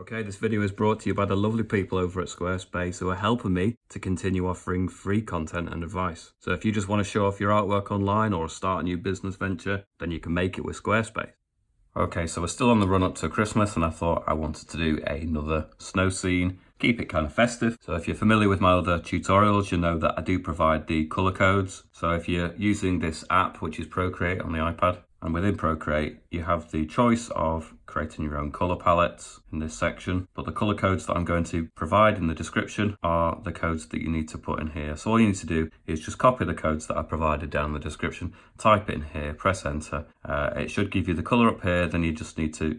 Okay, this video is brought to you by the lovely people over at Squarespace who are helping me to continue offering free content and advice. So if you just want to show off your artwork online or start a new business venture, then you can make it with Squarespace. Okay, so we're still on the run up to Christmas and I thought I wanted to do another snow scene, keep it kind of festive. So if you're familiar with my other tutorials, you know that I do provide the color codes. So if you're using this app, which is Procreate on the iPad, and within Procreate, you have the choice of creating your own color palettes in this section. But the color codes that I'm going to provide in the description are the codes that you need to put in here. So all you need to do is just copy the codes that I provided down in the description, type it in here, press enter. It should give you the color up here. Then you just need to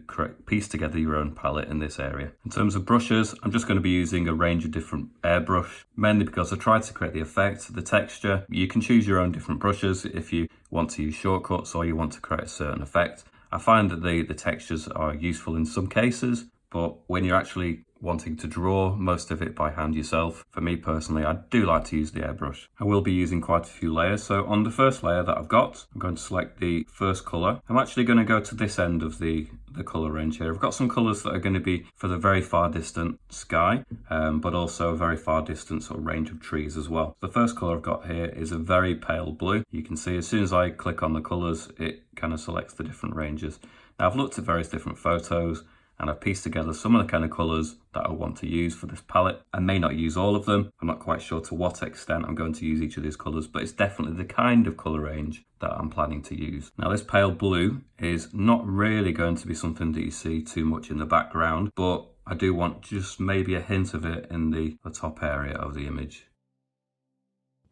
piece together your own palette in this area. In terms of brushes, I'm just going to be using a range of different airbrush, mainly because I tried to create the effect, the texture. You can choose your own different brushes if you want to use shortcuts or you want to create a certain effect. I find that the textures are useful in some cases, but when you're actually wanting to draw most of it by hand yourself, for me personally, I do like to use the airbrush. I will be using quite a few layers. So on the first layer that I've got, I'm going to select the first color. I'm actually going to go to this end of the color range here. I've got some colors that are going to be for the very far distant sky, but also a very far distant sort of range of trees as well. The first color I've got here is a very pale blue. You can see as soon as I click on the colors, it kind of selects the different ranges. Now I've looked at various different photos and I've pieced together some of the kind of colours that I want to use for this palette. I may not use all of them. I'm not quite sure to what extent I'm going to use each of these colours, but it's definitely the kind of colour range that I'm planning to use. Now this pale blue is not really going to be something that you see too much in the background, but I do want just maybe a hint of it in the top area of the image.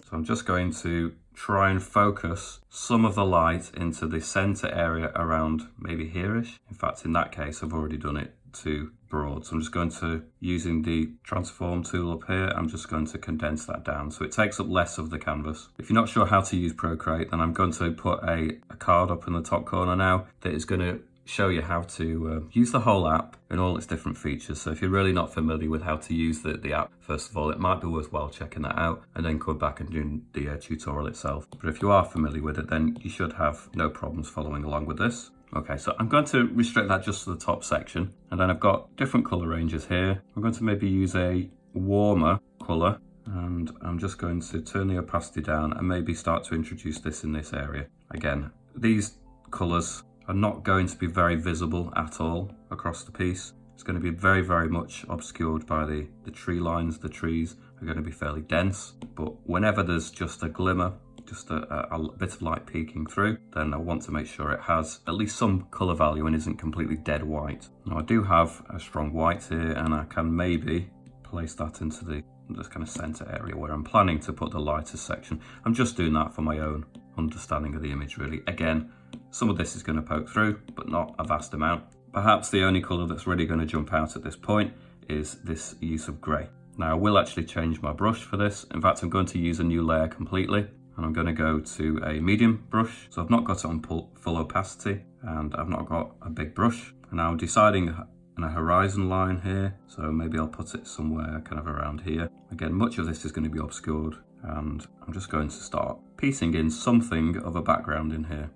So I'm just going to try and focus some of the light into the center area around maybe here-ish. In fact, in that case, I've already done it too broad. So I'm just going to, using the transform tool up here, I'm just going to condense that down so it takes up less of the canvas. If you're not sure how to use Procreate, then I'm going to put a card up in the top corner now that is going to show you how to use the whole app and all its different features. So if you're really not familiar with how to use the app, first of all, it might be worthwhile checking that out and then come back and do the tutorial itself. But if you are familiar with it, then you should have no problems following along with this. Okay, so I'm going to restrict that just to the top section. And then I've got different color ranges here. I'm going to maybe use a warmer color and I'm just going to turn the opacity down and maybe start to introduce this in this area. Again, these colors are not going to be very visible at all across the piece. It's going to be very, very much obscured by the tree lines. The trees are going to be fairly dense, but whenever there's just a glimmer, just a bit of light peeking through, then I want to make sure it has at least some color value and isn't completely dead white. Now I do have a strong white here and I can maybe place that into this kind of center area where I'm planning to put the lightest section. I'm just doing that for my own understanding of the image really. Again, some of this is going to poke through, but not a vast amount. Perhaps the only colour that's really going to jump out at this point is this use of grey. Now I will actually change my brush for this. In fact, I'm going to use a new layer completely and I'm going to go to a medium brush. So I've not got it on full opacity and I've not got a big brush. And now I'm deciding on a horizon line here. So maybe I'll put it somewhere kind of around here. Again, much of this is going to be obscured and I'm just going to start piecing in something of a background in here.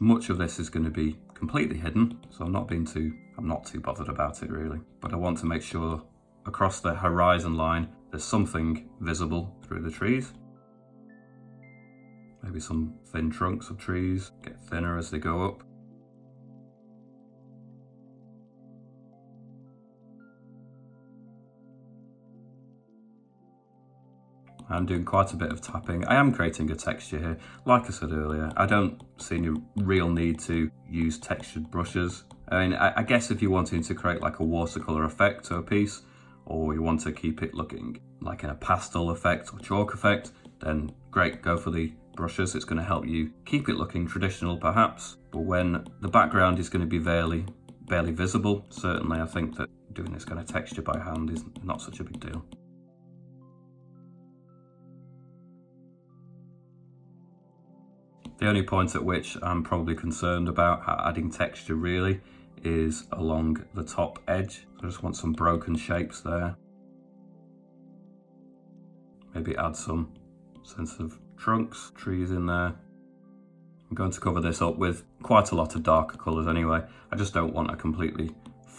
Much of this is going to be completely hidden, so I'm not too bothered about it really. But I want to make sure across the horizon line there's something visible through the trees. Maybe some thin trunks of trees get thinner as they go up. I'm doing quite a bit of tapping. I am creating a texture here. Like I said earlier, I don't see any real need to use textured brushes. I mean, I guess if you're wanting to create like a watercolor effect to a piece, or you want to keep it looking like in a pastel effect or chalk effect, then great, go for the brushes. It's going to help you keep it looking traditional perhaps, but when the background is going to be barely visible, certainly I think that doing this kind of texture by hand is not such a big deal. The only point at which I'm probably concerned about adding texture really is along the top edge. I just want some broken shapes there. Maybe add some sense of trunks, trees in there. I'm going to cover this up with quite a lot of darker colours anyway. I just don't want a completely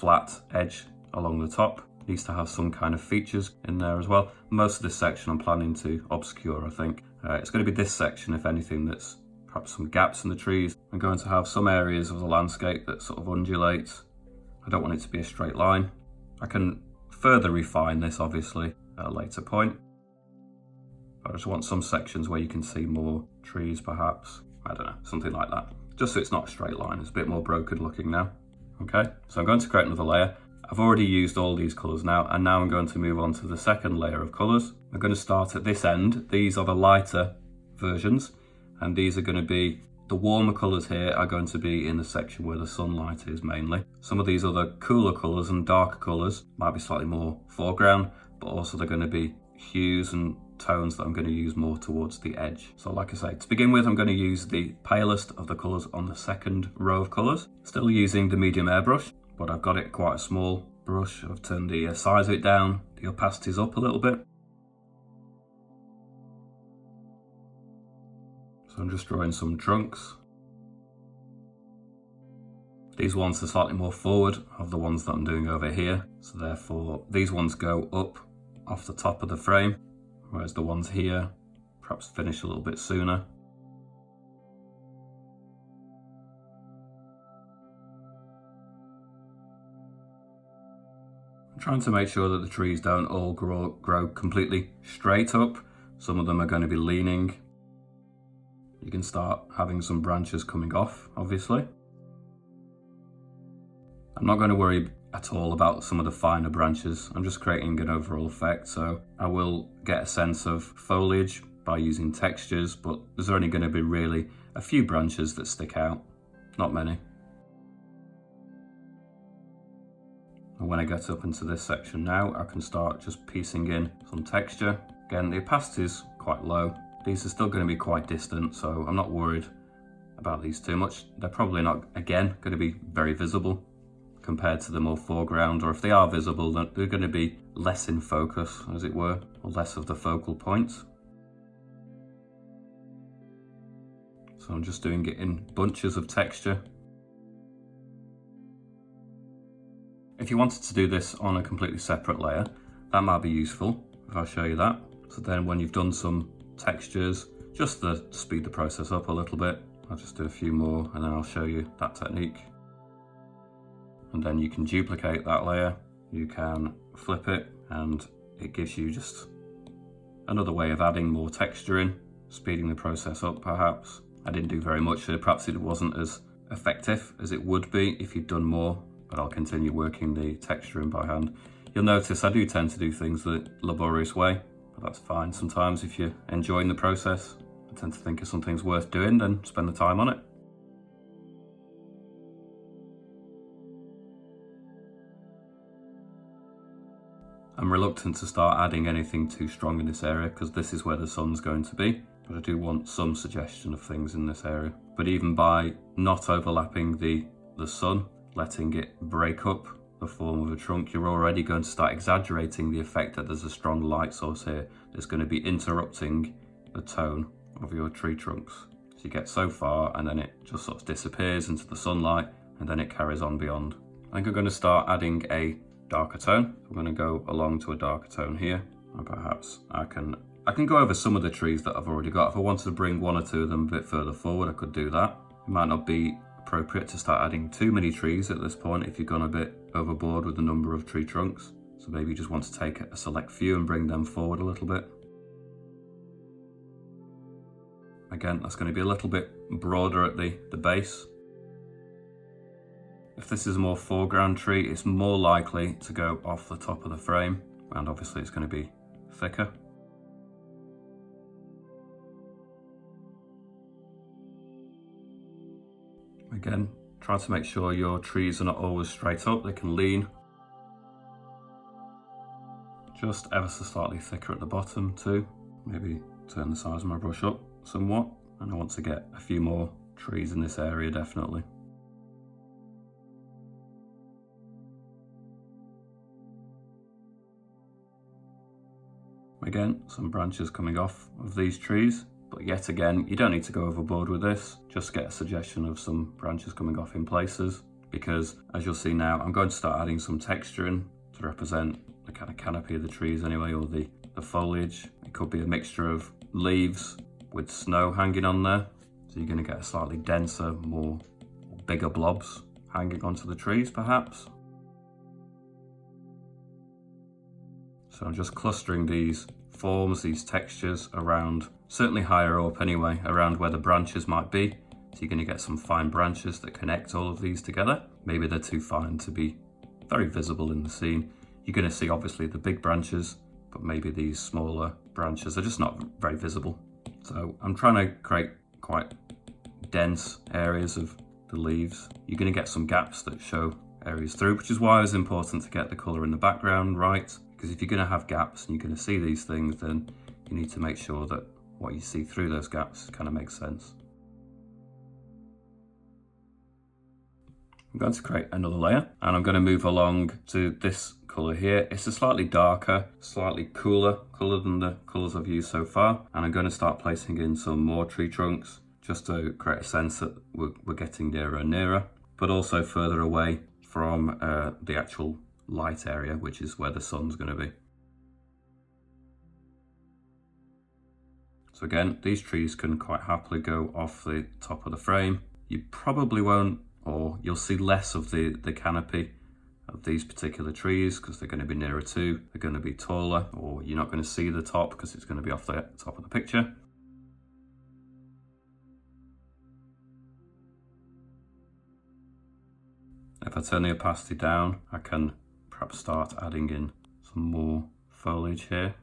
flat edge along the top. It needs to have some kind of features in there as well. Most of this section I'm planning to obscure, I think. It's going to be this section, if anything, that's perhaps some gaps in the trees. I'm going to have some areas of the landscape that sort of undulates. I don't want it to be a straight line. I can further refine this, obviously, at a later point. I just want some sections where you can see more trees, perhaps. I don't know, something like that. Just so it's not a straight line, it's a bit more brokered looking now. Okay, so I'm going to create another layer. I've already used all these colours now, and now I'm going to move on to the second layer of colours. I'm going to start at this end. These are the lighter versions, and these are going to be, the warmer colours here are going to be in the section where the sunlight is mainly. Some of these other cooler colours and darker colours might be slightly more foreground, but also they're going to be hues and tones that I'm going to use more towards the edge. So like I say, to begin with, I'm going to use the palest of the colours on the second row of colours. Still using the medium airbrush, but I've got it quite a small brush. I've turned the size of it down, the opacities up a little bit. So I'm just drawing some trunks. These ones are slightly more forward of the ones that I'm doing over here. So therefore, these ones go up off the top of the frame, whereas the ones here perhaps finish a little bit sooner. I'm trying to make sure that the trees don't all grow completely straight up. Some of them are going to be leaning. You can start having some branches coming off, obviously. I'm not going to worry at all about some of the finer branches. I'm just creating an overall effect, so I will get a sense of foliage by using textures, but there's only going to be really a few branches that stick out, not many. And when I get up into this section now, I can start just piecing in some texture. Again, the opacity is quite low. These are still going to be quite distant, so I'm not worried about these too much. They're probably not, again, going to be very visible compared to the more foreground, or if they are visible, then they're going to be less in focus, as it were, or less of the focal points. So I'm just doing it in bunches of texture. If you wanted to do this on a completely separate layer, that might be useful, if I show you that. So then when you've done some textures, just to speed the process up a little bit, I'll just do a few more and then I'll show you that technique. And then you can duplicate that layer, you can flip it, and it gives you just another way of adding more texture in, speeding the process up perhaps. I didn't do very much here, perhaps it wasn't as effective as it would be if you'd done more, but I'll continue working the texture in by hand. You'll notice I do tend to do things the laborious way, but that's fine. Sometimes if you're enjoying the process, I tend to think if something's worth doing, then spend the time on it. I'm reluctant to start adding anything too strong in this area because this is where the sun's going to be, but I do want some suggestion of things in this area. But even by not overlapping the sun, letting it break up the form of a trunk, you're already going to start exaggerating the effect that there's a strong light source here that's going to be interrupting the tone of your tree trunks. So you get so far and then it just sort of disappears into the sunlight and then it carries on beyond. I think I'm going to start adding a darker tone. I'm going to go along to a darker tone here, and perhaps I can go over some of the trees that I've already got. If I wanted to bring one or two of them a bit further forward, I could do that. It might not be appropriate to start adding too many trees at this point if you've gone a bit overboard with the number of tree trunks. So maybe you just want to take a select few and bring them forward a little bit. Again, that's going to be a little bit broader at the base. If this is a more foreground tree, it's more likely to go off the top of the frame, and obviously it's going to be thicker. Again, try to make sure your trees are not always straight up, they can lean. Just ever so slightly thicker at the bottom too. Maybe turn the size of my brush up somewhat, and I want to get a few more trees in this area definitely. Again, some branches coming off of these trees, but yet again, you don't need to go overboard with this. Just get a suggestion of some branches coming off in places. because as you'll see now, I'm going to start adding some texture in to represent the kind of canopy of the trees anyway, or the foliage. It could be a mixture of leaves with snow hanging on there. So you're going to get a slightly denser, more bigger blobs hanging onto the trees perhaps. So I'm just clustering these forms, these textures around, certainly higher up anyway, around where the branches might be. So you're going to get some fine branches that connect all of these together. Maybe they're too fine to be very visible in the scene. You're going to see obviously the big branches, but maybe these smaller branches are just not very visible. So I'm trying to create quite dense areas of the leaves. You're going to get some gaps that show areas through, which is why it was important to get the colour in the background right. Because if you're going to have gaps and you're going to see these things, then you need to make sure that what you see through those gaps kind of makes sense. I'm going to create another layer and I'm going to move along to this colour here. It's a slightly darker, slightly cooler colour than the colours I've used so far. And I'm going to start placing in some more tree trunks just to create a sense that we're getting nearer and nearer, but also further away from the actual light area, which is where the sun's going to be. So again, these trees can quite happily go off the top of the frame. You probably won't, or you'll see less of the canopy of these particular trees because they're going to be nearer to, they're going to be taller, or you're not going to see the top because it's going to be off the top of the picture. If I turn the opacity down, I can perhaps start adding in some more foliage here.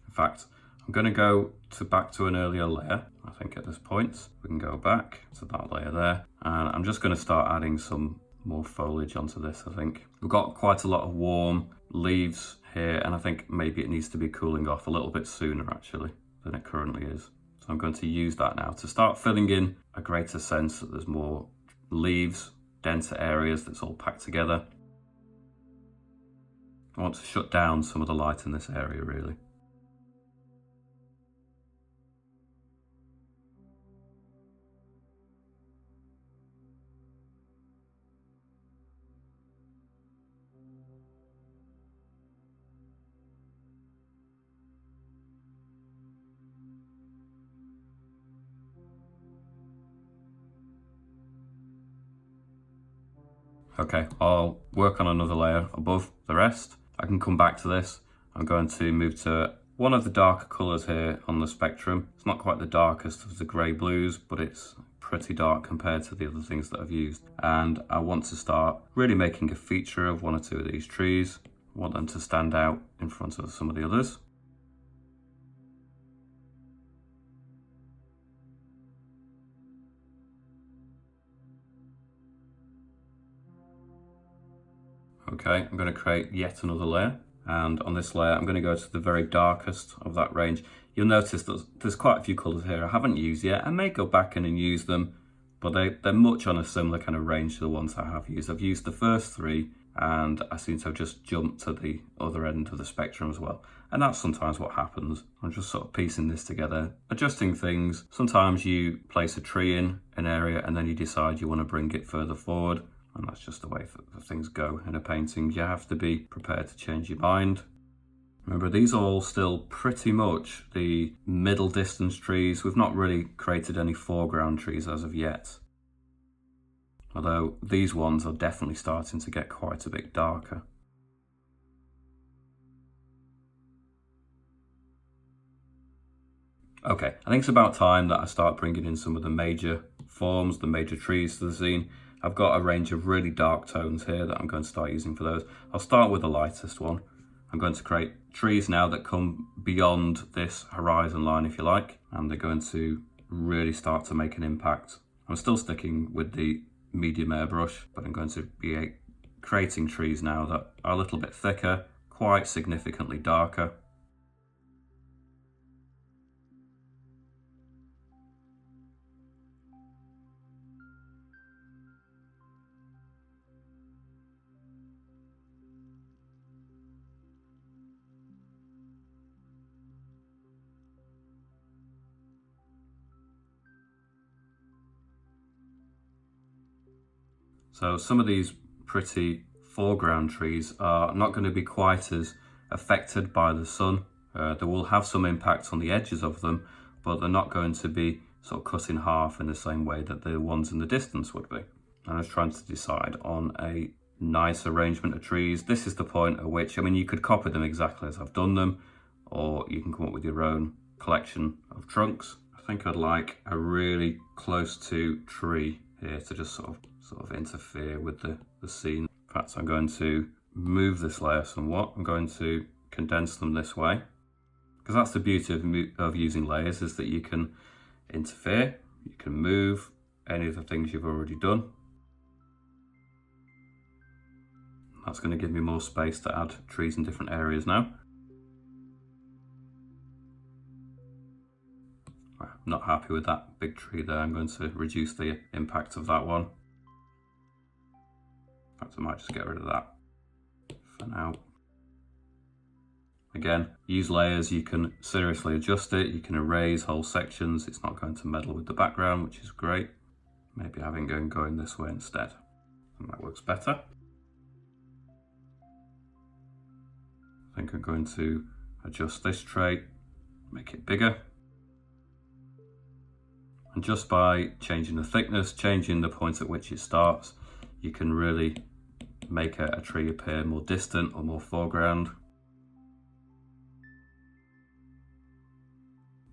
In fact, I'm going to go back to an earlier layer. I think at this point we can go back to that layer there, and I'm just going to start adding some more foliage onto this. I think we've got quite a lot of warm leaves here, and I think maybe it needs to be cooling off a little bit sooner actually than it currently is. So I'm going to use that now to start filling in a greater sense that there's more leaves, denser areas that's all packed together. I want to shut down some of the light in this area really. Okay, I'll work on another layer above the rest. I can come back to this. I'm going to move to one of the darker colours here on the spectrum. It's not quite the darkest of the grey blues, but it's pretty dark compared to the other things that I've used. And I want to start really making a feature of one or two of these trees. I want them to stand out in front of some of the others. Okay, I'm going to create yet another layer, and on this layer I'm going to go to the very darkest of that range. You'll notice that there's quite a few colours here I haven't used yet. I may go back in and use them, but they're much on a similar kind of range to the ones I have used. I've used the first three and I seem to have just jumped to the other end of the spectrum as well. And that's sometimes what happens. I'm just sort of piecing this together, adjusting things. Sometimes you place a tree in an area and then you decide you want to bring it further forward. And that's just the way that things go in a painting. You have to be prepared to change your mind. Remember, these are all still pretty much the middle distance trees. We've not really created any foreground trees as of yet. Although these ones are definitely starting to get quite a bit darker. Okay, I think it's about time that I start bringing in some of the major forms, the major trees to the scene. I've got a range of really dark tones here that I'm going to start using for those. I'll start with the lightest one. I'm going to create trees now that come beyond this horizon line, if you like, and they're going to really start to make an impact. I'm still sticking with the medium airbrush, but I'm going to be creating trees now that are a little bit thicker, quite significantly darker. So some of these pretty foreground trees are not going to be quite as affected by the sun. They will have some impact on the edges of them, but they're not going to be sort of cut in half in the same way that the ones in the distance would be. And I was trying to decide on a nice arrangement of trees. This is the point at which, I mean, you could copy them exactly as I've done them, or you can come up with your own collection of trunks. I think I'd like a really close to tree here to just sort of interfere with the scene. In fact, I'm going to move this layer somewhat. I'm going to condense them this way, because that's the beauty of using layers, is that you can interfere, you can move any of the things you've already done. That's going to give me more space to add trees in different areas now. I'm not happy with that big tree there. I'm going to reduce the impact of that one. In fact, I might just get rid of that for now. Again, use layers. You can seriously adjust it. You can erase whole sections. It's not going to meddle with the background, which is great. Maybe having going this way instead, and that works better. I think I'm going to adjust this trait, make it bigger. And just by changing the thickness, changing the point at which it starts, you can really make a tree appear more distant or more foreground.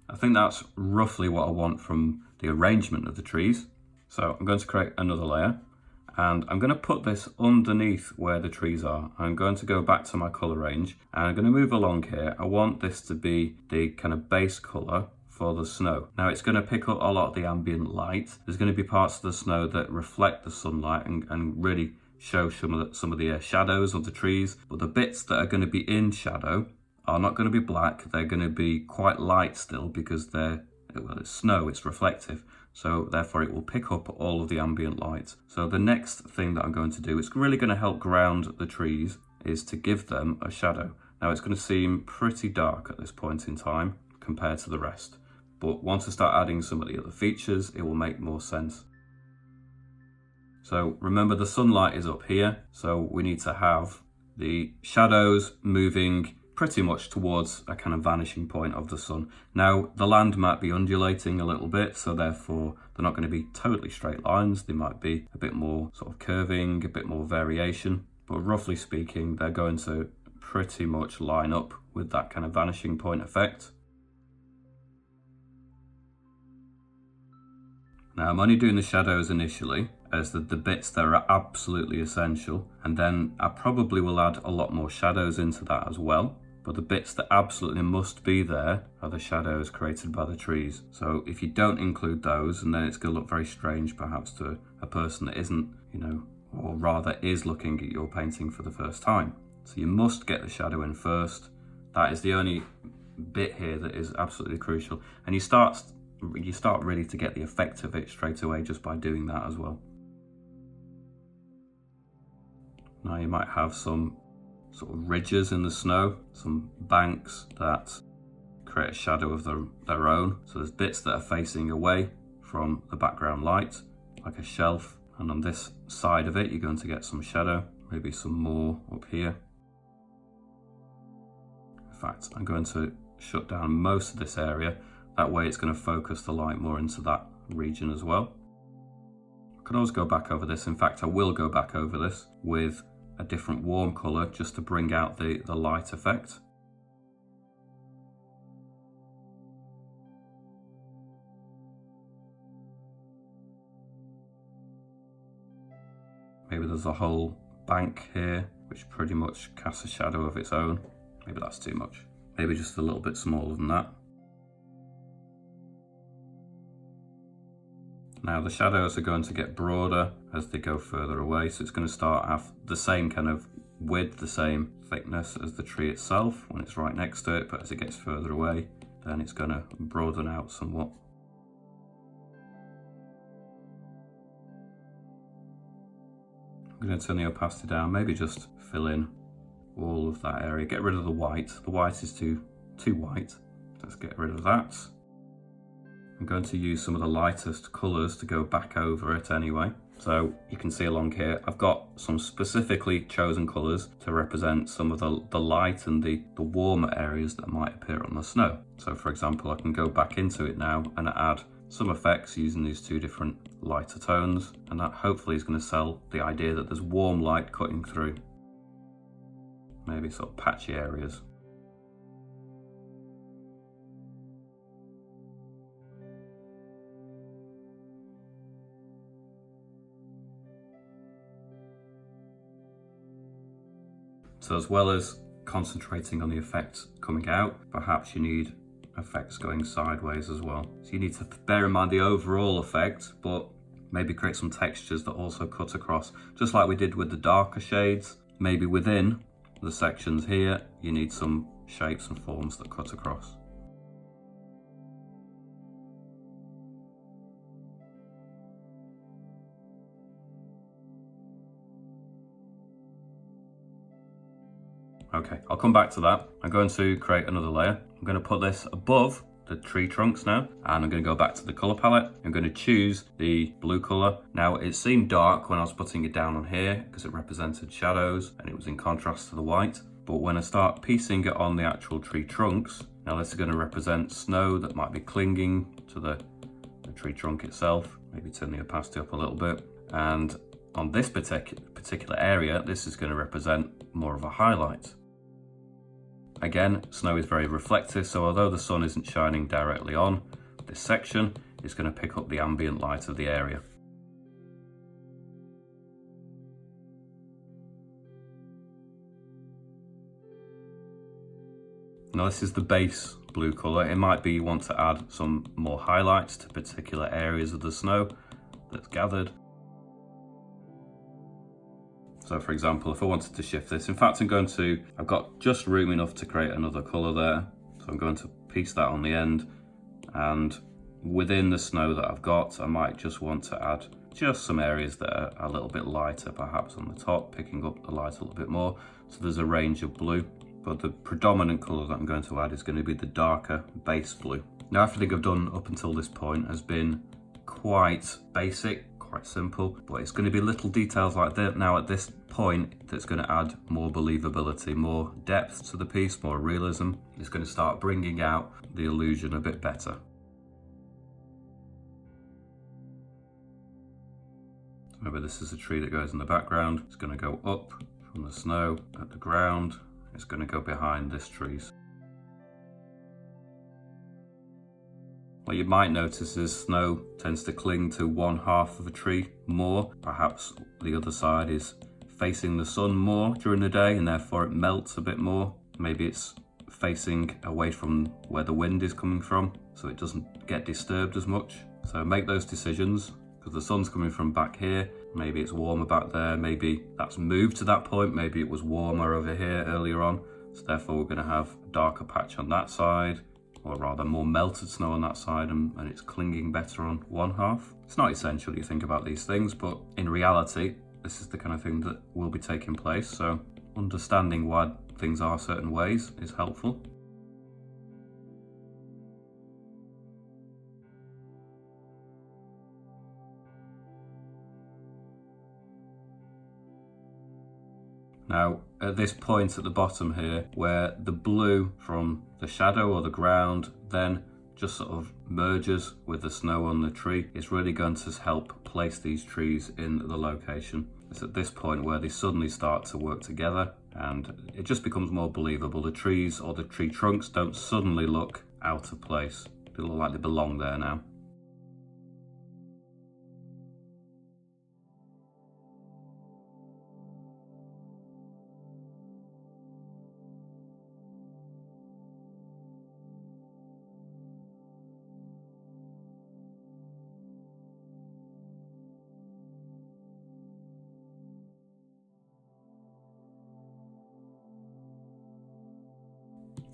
I think that's roughly what I want from the arrangement of the trees. So I'm going to create another layer, and I'm going to put this underneath where the trees are. I'm going to go back to my color range, and I'm going to move along here. I want this to be the kind of base color for the snow. Now it's going to pick up a lot of the ambient light. There's going to be parts of the snow that reflect the sunlight and really show some of the shadows of the trees, but the bits that are going to be in shadow are not going to be black. They're going to be quite light still, because it's snow, it's reflective. So therefore it will pick up all of the ambient light. So the next thing that I'm going to do, it's really going to help ground the trees, is to give them a shadow. Now it's going to seem pretty dark at this point in time compared to the rest, but once I start adding some of the other features, it will make more sense. So remember, the sunlight is up here, so we need to have the shadows moving pretty much towards a kind of vanishing point of the sun. Now the land might be undulating a little bit, so therefore they're not going to be totally straight lines. They might be a bit more sort of curving, a bit more variation, but roughly speaking they're going to pretty much line up with that kind of vanishing point effect. Now I'm only doing the shadows initially, as the bits that are absolutely essential, and then I probably will add a lot more shadows into that as well. But the bits that absolutely must be there are the shadows created by the trees. So if you don't include those, and then it's going to look very strange perhaps to a person that isn't, or rather is looking at your painting for the first time. So you must get the shadow in first. That is the only bit here that is absolutely crucial. And you start really to get the effect of it straight away just by doing that as well. Now you might have some sort of ridges in the snow, some banks that create a shadow of their own. So there's bits that are facing away from the background light, like a shelf, and on this side of it you're going to get some shadow, maybe some more up here. In fact, I'm going to shut down most of this area, that way it's going to focus the light more into that region as well. I can always go back over this. In fact, I will go back over this with a different warm colour just to bring out the light effect. Maybe there's a whole bank here which pretty much casts a shadow of its own. Maybe that's too much. Maybe just a little bit smaller than that. Now the shadows are going to get broader as they go further away, so it's going to start at the same kind of width, the same thickness as the tree itself when it's right next to it, but as it gets further away, then it's going to broaden out somewhat. I'm going to turn the opacity down, maybe just fill in all of that area. Get rid of the white. The white is too white. Let's get rid of that. I'm going to use some of the lightest colours to go back over it anyway. So you can see along here, I've got some specifically chosen colours to represent some of the light and the warmer areas that might appear on the snow. So for example, I can go back into it now and add some effects using these two different lighter tones, and that hopefully is going to sell the idea that there's warm light cutting through maybe sort of patchy areas. So as well as concentrating on the effects coming out, perhaps you need effects going sideways as well. So you need to bear in mind the overall effect, but maybe create some textures that also cut across, just like we did with the darker shades. Maybe within the sections here, you need some shapes and forms that cut across. Okay, I'll come back to that. I'm going to create another layer. I'm going to put this above the tree trunks now, and I'm going to go back to the color palette. I'm going to choose the blue color. Now it seemed dark when I was putting it down on here because it represented shadows and it was in contrast to the white. But when I start piecing it on the actual tree trunks, now this is going to represent snow that might be clinging to the tree trunk itself. Maybe turn the opacity up a little bit. And on this particular area, this is going to represent more of a highlight. Again, snow is very reflective, so although the sun isn't shining directly on this section, it's going to pick up the ambient light of the area. Now this is the base blue colour. It might be you want to add some more highlights to particular areas of the snow that's gathered. So for example, if I wanted to shift this, in fact I've got just room enough to create another colour there. So I'm going to piece that on the end, and within the snow that I've got, I might just want to add just some areas that are a little bit lighter, perhaps on the top, picking up the light a little bit more. So there's a range of blue, but the predominant colour that I'm going to add is going to be the darker base blue. Now everything I've done up until this point has been quite basic, quite simple, but it's going to be little details like that now at this point that's going to add more believability, more depth to the piece, more realism. It's going to start bringing out the illusion a bit better. So maybe this is a tree that goes in the background. It's going to go up from the snow at the ground. It's going to go behind this tree. What you might notice is snow tends to cling to one half of a tree more. Perhaps the other side is facing the sun more during the day and therefore it melts a bit more. Maybe it's facing away from where the wind is coming from, so it doesn't get disturbed as much. So make those decisions, because the sun's coming from back here. Maybe it's warmer back there, maybe that's moved to that point, maybe it was warmer over here earlier on, so therefore we're going to have a darker patch on that side, or rather more melted snow on that side, and it's clinging better on one half. It's not essential you think about these things, but in reality, this is the kind of thing that will be taking place, so understanding why things are certain ways is helpful. Now, at this point at the bottom here, where the blue from the shadow or the ground then just sort of merges with the snow on the tree, it's really going to help place these trees in the location. It's at this point where they suddenly start to work together and it just becomes more believable. The trees or the tree trunks don't suddenly look out of place. They look like they belong there now.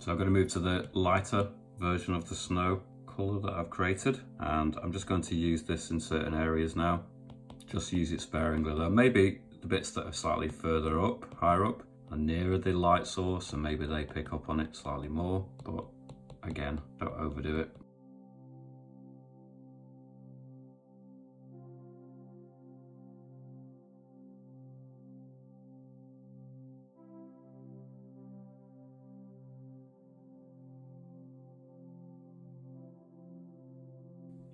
So I'm going to move to the lighter version of the snow colour that I've created, and I'm just going to use this in certain areas now. Just use it sparingly though. Maybe the bits that are slightly further up, higher up, are nearer the light source, and maybe they pick up on it slightly more, but again, don't overdo it.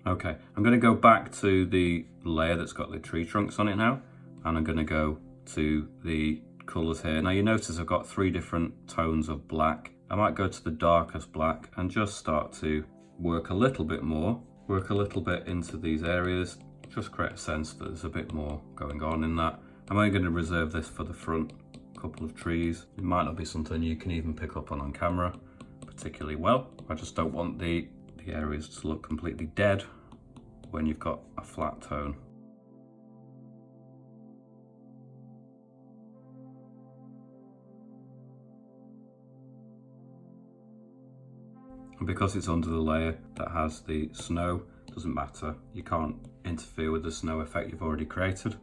Okay, I'm going to go back to the layer that's got the tree trunks on it now, and I'm going to go to the colours here. Now you notice I've got 3 different tones of black. I might go to the darkest black and just start to work a little bit more, work a little bit into these areas, just create a sense that there's a bit more going on in that. I'm only going to reserve this for the front couple of trees. It might not be something you can even pick up on camera particularly well. I just don't want the areas to look completely dead when you've got a flat tone. And because it's under the layer that has the snow, doesn't matter, you can't interfere with the snow effect you've already created.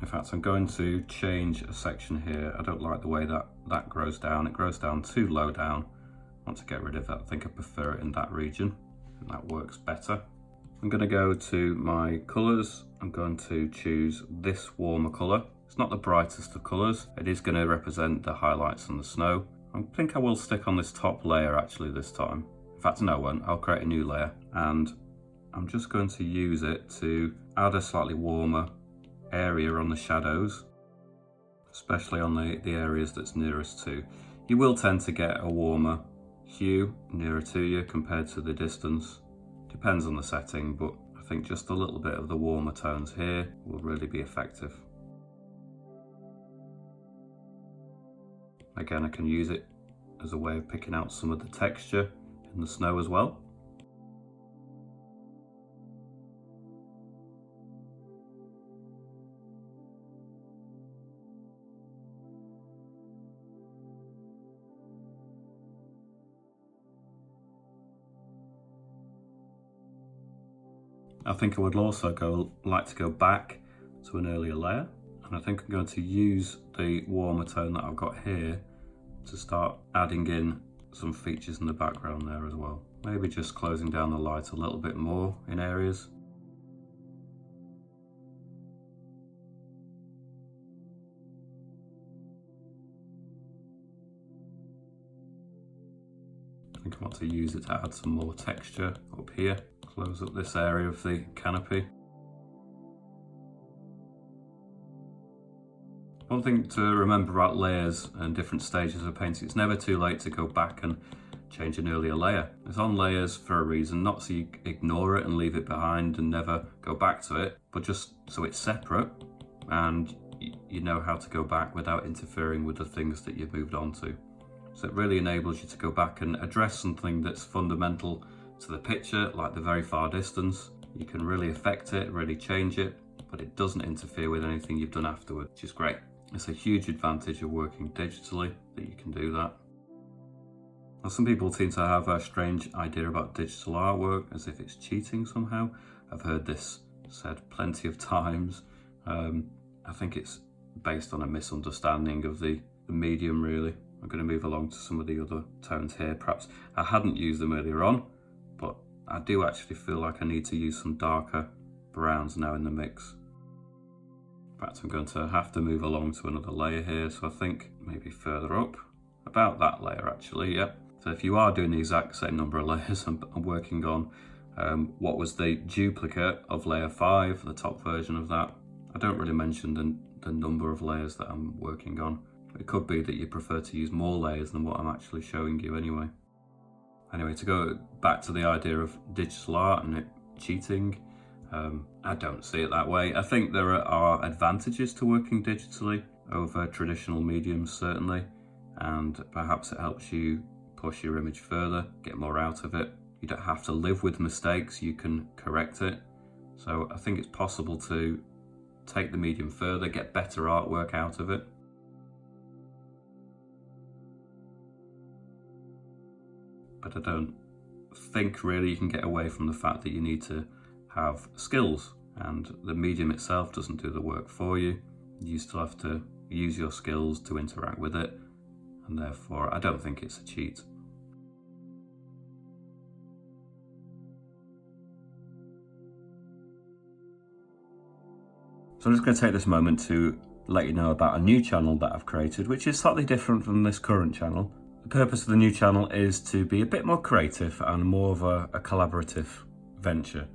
In fact, I'm going to change a section here. I don't like the way that grows down. It grows down too low down. I want to get rid of that. I think I prefer it in that region, and that works better. I'm going to go to my colours. I'm going to choose this warmer colour. It's not the brightest of colours. It is going to represent the highlights and the snow. I think I will stick on this top layer actually this time. In fact, no, I won't. I'll create a new layer, and I'm just going to use it to add a slightly warmer area on the shadows, especially on the areas that's nearest to. You will tend to get a warmer hue nearer to you compared to the distance. Depends on the setting, but I think just a little bit of the warmer tones here will really be effective. Again, I can use it as a way of picking out some of the texture in the snow as well. I think I would also like to go back to an earlier layer, and I think I'm going to use the warmer tone that I've got here to start adding in some features in the background there as well. Maybe just closing down the light a little bit more in areas. I think I want to use it to add some more texture up here. Close up this area of the canopy. One thing to remember about layers and different stages of painting, it's never too late to go back and change an earlier layer. It's on layers for a reason, not so you ignore it and leave it behind and never go back to it, but just so it's separate and you know how to go back without interfering with the things that you've moved on to. So it really enables you to go back and address something that's fundamental to the picture, like the very far distance. You can really affect it, really change it, but it doesn't interfere with anything you've done afterward, which is great. It's a huge advantage of working digitally that you can do that. Now, some people seem to have a strange idea about digital artwork, as if it's cheating somehow. I've heard this said plenty of times. I think it's based on a misunderstanding of the medium, really. I'm going to move along to some of the other tones here. Perhaps I hadn't used them earlier on, but I do actually feel like I need to use some darker browns now in the mix. In fact, I'm going to have to move along to another layer here, so I think maybe further up, about that layer actually, yeah. So if you are doing the exact same number of layers, I'm working on what was the duplicate of layer 5, the top version of that. I don't really mention the number of layers that I'm working on. It could be that you prefer to use more layers than what I'm actually showing you anyway. Anyway, to go back to the idea of digital art and it cheating, I don't see it that way. I think there are advantages to working digitally over traditional mediums, certainly, and perhaps it helps you push your image further, get more out of it. You don't have to live with mistakes, you can correct it. So I think it's possible to take the medium further, get better artwork out of it. But I don't think really you can get away from the fact that you need to have skills, and the medium itself doesn't do the work for you. You still have to use your skills to interact with it, and therefore I don't think it's a cheat. So I'm just going to take this moment to let you know about a new channel that I've created, which is slightly different from this current channel. The purpose of the new channel is to be a bit more creative and more of a collaborative venture.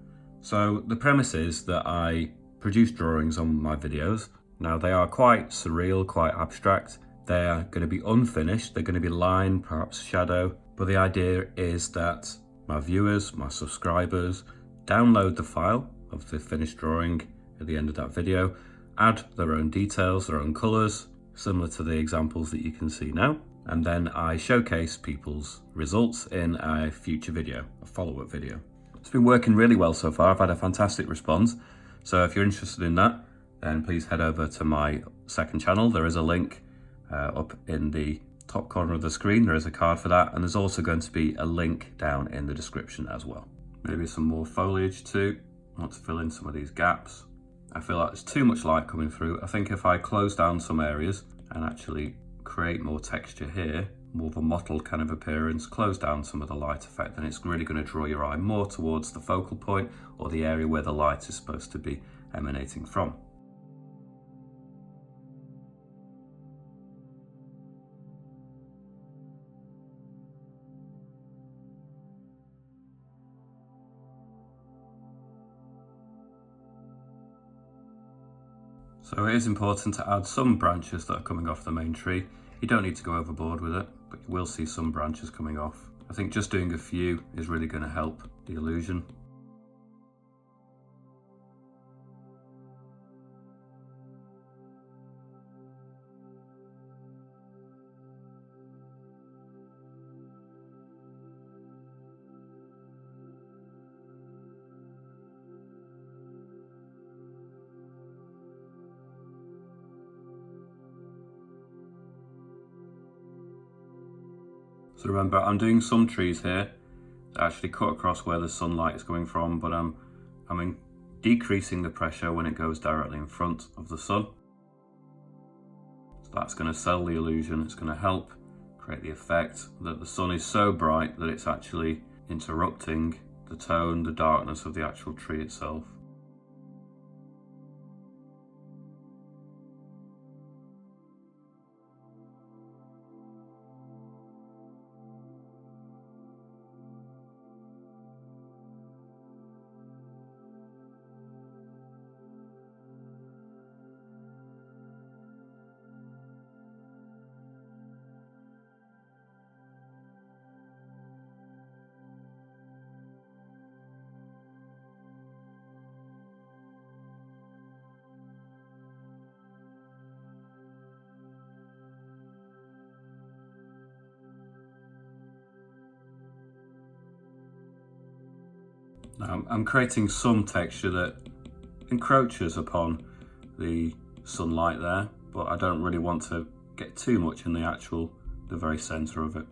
So the premise is that I produce drawings on my videos. Now they are quite surreal, quite abstract. They're going to be unfinished, they're going to be line, perhaps shadow, but the idea is that my viewers, my subscribers, download the file of the finished drawing at the end of that video, add their own details, their own colours, similar to the examples that you can see now, and then I showcase people's results in a future video, a follow-up video. It's been working really well so far. I've had a fantastic response. So if you're interested in that, then please head over to my second channel. There is a link up in the top corner of the screen. There is a card for that, and there's also going to be a link down in the description as well. Maybe some more foliage too. I want to fill in some of these gaps. I feel like there's too much light coming through. I think if I close down some areas and actually create more texture here, more of a mottled kind of appearance, close down some of the light effect, then it's really going to draw your eye more towards the focal point or the area where the light is supposed to be emanating from. So it is important to add some branches that are coming off the main tree. You don't need to go overboard with it, but you will see some branches coming off. I think just doing a few is really going to help the illusion. So remember, I'm doing some trees here that actually cut across where the sunlight is coming from, but I'm decreasing the pressure when it goes directly in front of the sun. So that's going to sell the illusion. It's going to help create the effect that the sun is so bright that it's actually interrupting the tone, the darkness of the actual tree itself. Now, I'm creating some texture that encroaches upon the sunlight there, but I don't really want to get too much in the very center of it.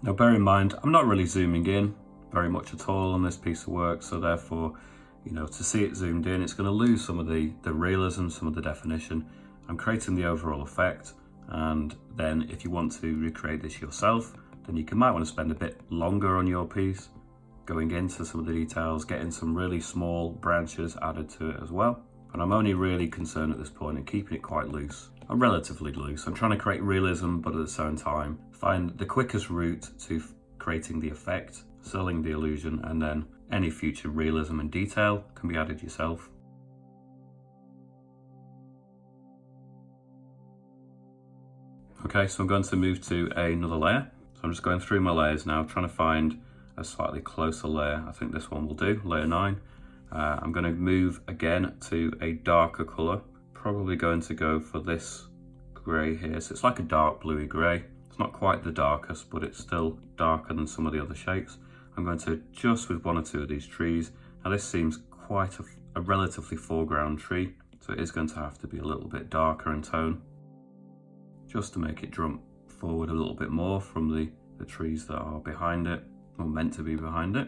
Now bear in mind, I'm not really zooming in very much at all on this piece of work, so therefore, to see it zoomed in, it's going to lose some of the realism, some of the definition. I'm creating the overall effect, and then if you want to recreate this yourself, then you might want to spend a bit longer on your piece, going into some of the details, getting some really small branches added to it as well. But I'm only really concerned at this point in keeping it quite loose. I'm relatively loose. I'm trying to create realism, but at the same time, find the quickest route to creating the effect, selling the illusion, and then any future realism and detail can be added yourself. Okay, so I'm going to move to another layer. I'm just going through my layers now, trying to find a slightly closer layer. I think this one will do, layer 9. I'm going to move again to a darker colour. Probably going to go for this grey here. So it's like a dark bluey grey. It's not quite the darkest, but it's still darker than some of the other shapes. I'm going to adjust with one or two of these trees. Now this seems quite a relatively foreground tree, so it is going to have to be a little bit darker in tone, just to make it jump forward a little bit more from the trees that are behind it, or meant to be behind it.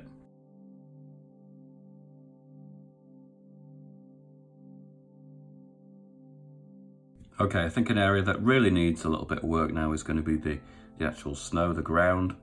Okay, I think an area that really needs a little bit of work now is going to be the actual snow, the ground.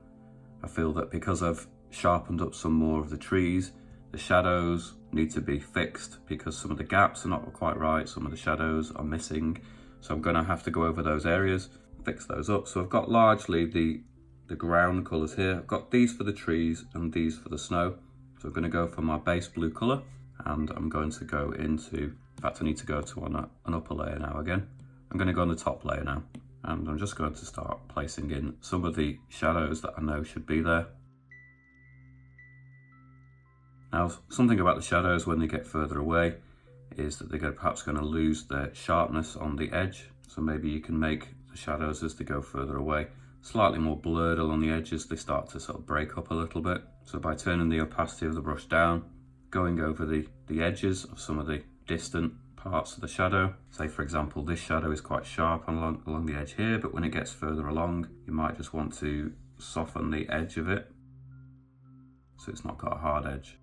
I feel that because I've sharpened up some more of the trees, the shadows need to be fixed because some of the gaps are not quite right, some of the shadows are missing. So I'm going to have to go over those areas, fix those up. So I've got largely the the ground colours here. I've got these for the trees and these for the snow. So I'm going to go for my base blue colour, and I'm going to go into, in fact I need to go to an upper layer now again. I'm going to go on the top layer now, and I'm just going to start placing in some of the shadows that I know should be there. Now, something about the shadows when they get further away is that they're perhaps going to lose their sharpness on the edge. So maybe you can make the shadows as they go further away slightly more blurred along the edges. They start to sort of break up a little bit. So by turning the opacity of the brush down, going over the edges of some of the distant parts of the shadow. Say for example, this shadow is quite sharp along the edge here, but when it gets further along, you might just want to soften the edge of it so it's not got a hard edge.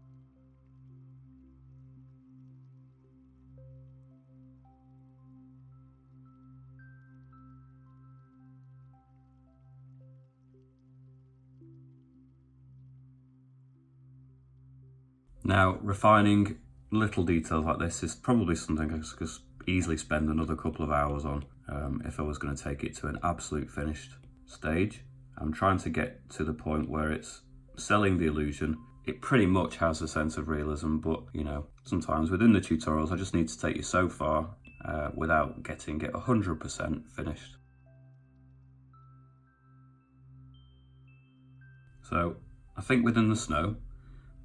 Now, refining little details like this is probably something I could easily spend another couple of hours on if I was going to take it to an absolute finished stage. I'm trying to get to the point where it's selling the illusion. It pretty much has a sense of realism, but you know, sometimes within the tutorials I just need to take you so far without getting it 100% finished. So I think within the snow,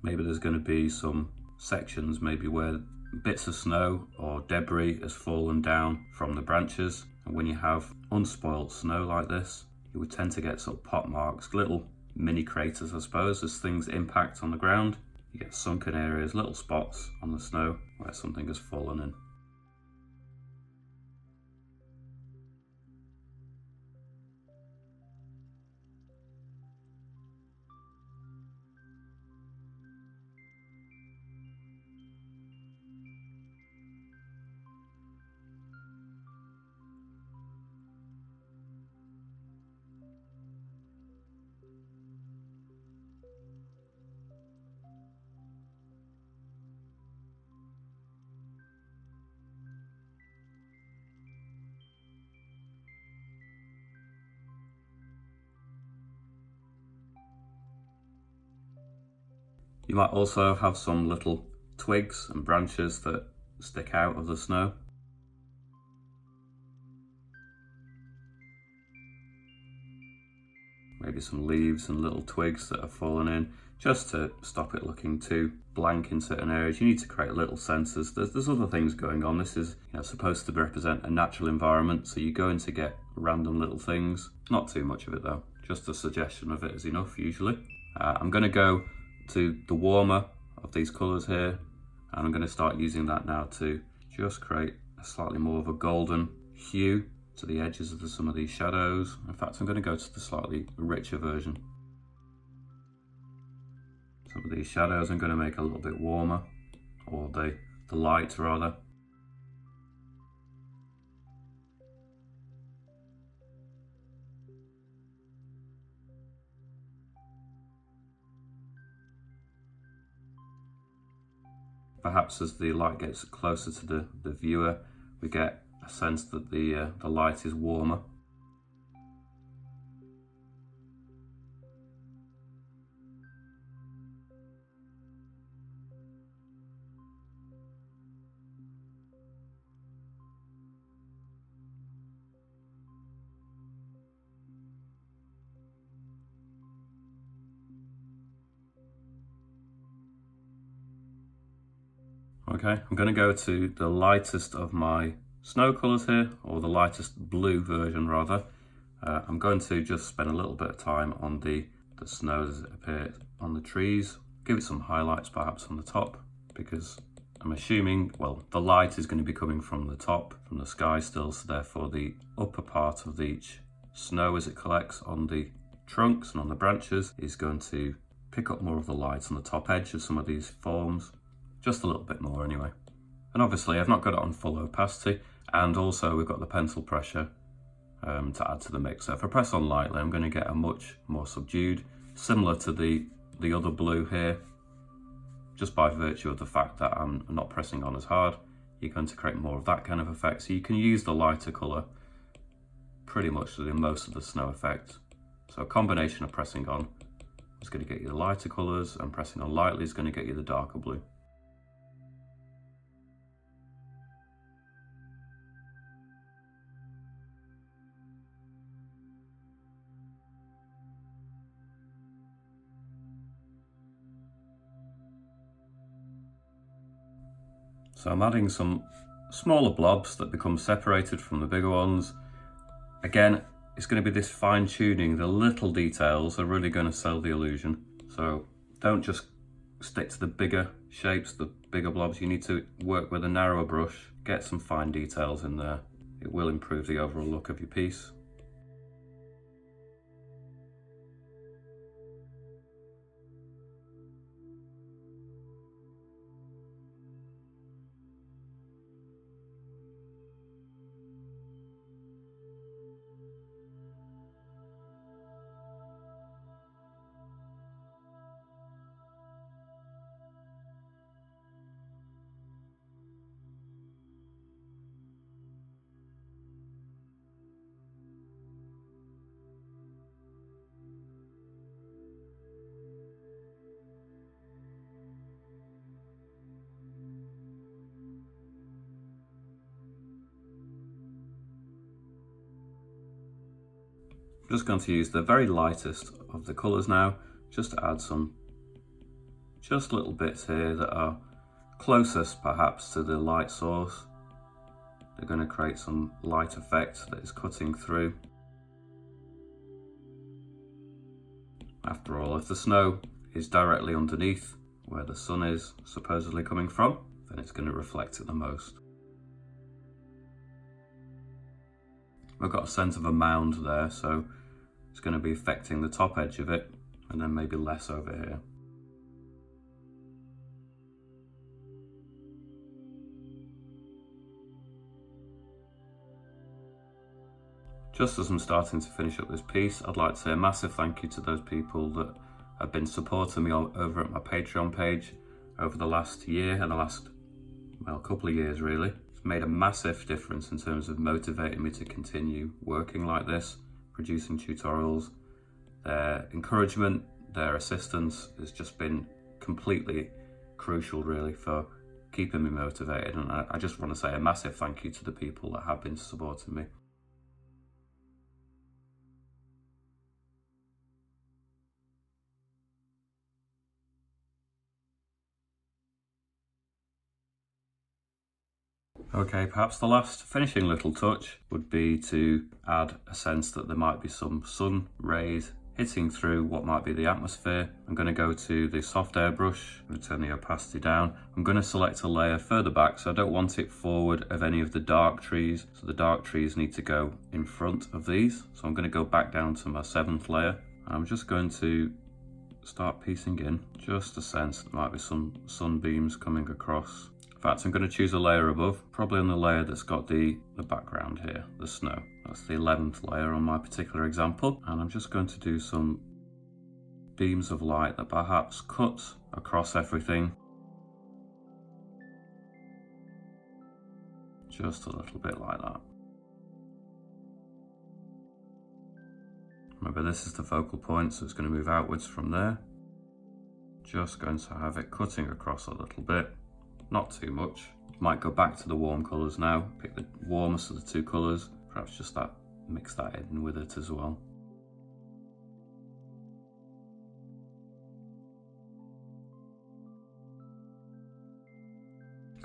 maybe there's going to be some sections maybe where bits of snow or debris has fallen down from the branches, and when you have unspoiled snow like this, you would tend to get sort of pot marks, little mini craters I suppose, as things impact on the ground. You get sunken areas, little spots on the snow where something has fallen in. You might also have some little twigs and branches that stick out of the snow. Maybe some leaves and little twigs that have fallen in, just to stop it looking too blank in certain areas. You need to create little senses. There's other things going on. This is, you know, supposed to represent a natural environment, so you're going to get random little things. Not too much of it though, just a suggestion of it is enough usually. I'm going to go to the warmer of these colours here, and I'm going to start using that now to just create a slightly more of a golden hue to the edges of some of these shadows. In fact, I'm going to go to the slightly richer version. Some of these shadows I'm going to make a little bit warmer, or the light rather. Perhaps as the light gets closer to the viewer, we get a sense that the light is warmer. Okay, I'm going to go to the lightest of my snow colours here, or the lightest blue version rather. I'm going to just spend a little bit of time on the snow as it appears on the trees. Give it some highlights perhaps on the top, because I'm assuming, well, the light is going to be coming from the top, from the sky still, so therefore the upper part of each snow as it collects on the trunks and on the branches is going to pick up more of the light on the top edge of some of these forms. Just a little bit more anyway. And obviously I've not got it on full opacity, and also we've got the pencil pressure to add to the mix. So if I press on lightly, I'm going to get a much more subdued, similar to the other blue here. Just by virtue of the fact that I'm not pressing on as hard, you're going to create more of that kind of effect. So you can use the lighter colour pretty much in most of the snow effect So a combination of pressing on is going to get you the lighter colours, and pressing on lightly is going to get you the darker blue. So I'm adding some smaller blobs that become separated from the bigger ones. Again, it's going to be this fine tuning. The little details are really going to sell the illusion. So don't just stick to the bigger shapes, the bigger blobs. You need to work with a narrower brush, get some fine details in there. It will improve the overall look of your piece. I'm just going to use the very lightest of the colours now, just to add some just little bits here that are closest perhaps to the light source. They're going to create some light effect that is cutting through. After all, if the snow is directly underneath where the sun is supposedly coming from, then it's going to reflect it the most. I've got a sense of a mound there, so it's going to be affecting the top edge of it, and then maybe less over here. Just as I'm starting to finish up this piece, I'd like to say a massive thank you to those people that have been supporting me over at my Patreon page over the last year and the last, well, couple of years really. It's made a massive difference in terms of motivating me to continue working like this, producing tutorials. Their encouragement, their assistance has just been completely crucial really for keeping me motivated, and I just want to say a massive thank you to the people that have been supporting me. Okay, perhaps the last finishing little touch would be to add a sense that there might be some sun rays hitting through what might be the atmosphere. I'm going to go to the soft airbrush, I'm going to turn the opacity down. I'm going to select a layer further back, so I don't want it forward of any of the dark trees. So the dark trees need to go in front of these. So I'm going to go back down to my 7th layer. I'm just going to start piecing in just a sense that there might be some sunbeams coming across. In fact, I'm going to choose a layer above, probably on the layer that's got the background here, the snow. That's the 11th layer on my particular example. And I'm just going to do some beams of light that perhaps cut across everything. Just a little bit like that. Remember, this is the focal point, so it's going to move outwards from there. Just going to have it cutting across a little bit. Not too much. Might go back to the warm colours now, pick the warmest of the two colours, perhaps just that, mix that in with it as well.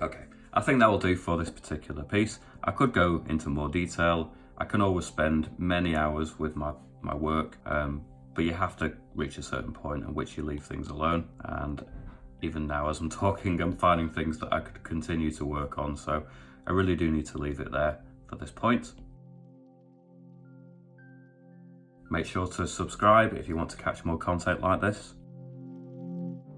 Okay, I think that will do for this particular piece. I could go into more detail. I can always spend many hours with my work, but you have to reach a certain point at which you leave things alone. And even now as I'm talking, I'm finding things that I could continue to work on, so I really do need to leave it there for this point. Make sure to subscribe if you want to catch more content like this.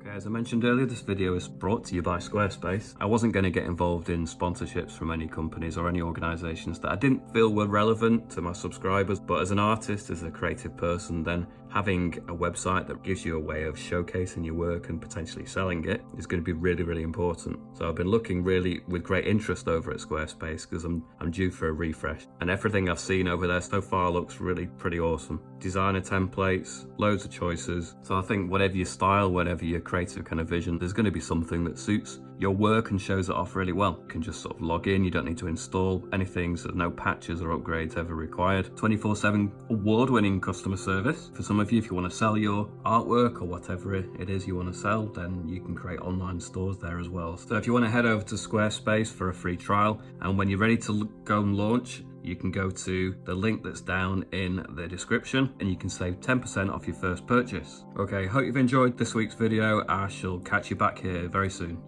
Okay, as I mentioned earlier, this video is brought to you by Squarespace. I wasn't going to get involved in sponsorships from any companies or any organisations that I didn't feel were relevant to my subscribers, but as an artist, as a creative person, then having a website that gives you a way of showcasing your work and potentially selling it is going to be really, really important. So I've been looking really with great interest over at Squarespace because I'm due for a refresh, and everything I've seen over there so far looks really pretty awesome. Designer templates, loads of choices. So I think whatever your style, whatever your creative kind of vision, there's going to be something that suits your work and shows it off really well. You can just sort of log in, you don't need to install anything, so no patches or upgrades ever required. 24/7 award-winning customer service. For some of you, if you want to sell your artwork or whatever it is you want to sell, then you can create online stores there as well. So if you want to head over to Squarespace for a free trial, and when you're ready to go and launch, you can go to the link that's down in the description and you can save 10% off your first purchase. Okay, hope you've enjoyed this week's video. I shall catch you back here very soon.